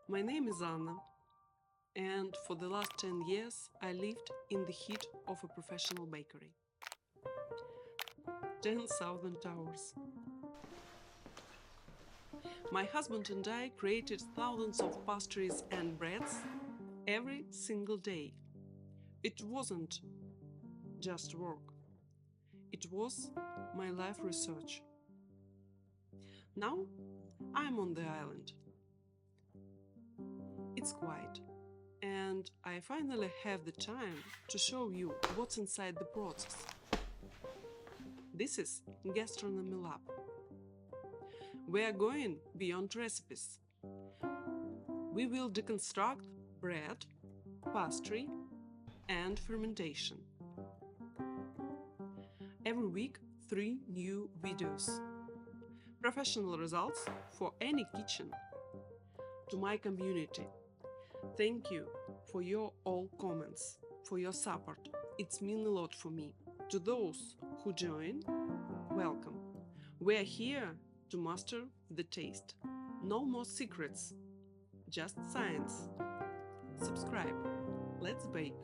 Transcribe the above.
My name is Anna, and for the last 10 years I lived in the heat of a professional bakery. 10,000 hours. My husband and I created thousands of pastries and breads every single day. It wasn't just work. It was my life research. Now I'm on the island. It's quiet, and I finally have the time to show you what's inside the process. This is Gastronomy Lab. We are going beyond recipes. We will deconstruct bread, pastry, and fermentation. Every week, 3 new videos. Professional results for any kitchen. To my community, thank you for your all comments, for your support. It's mean a lot for me. To those who join, welcome. We are here to master the taste. No more secrets, just science. Subscribe. Let's bake.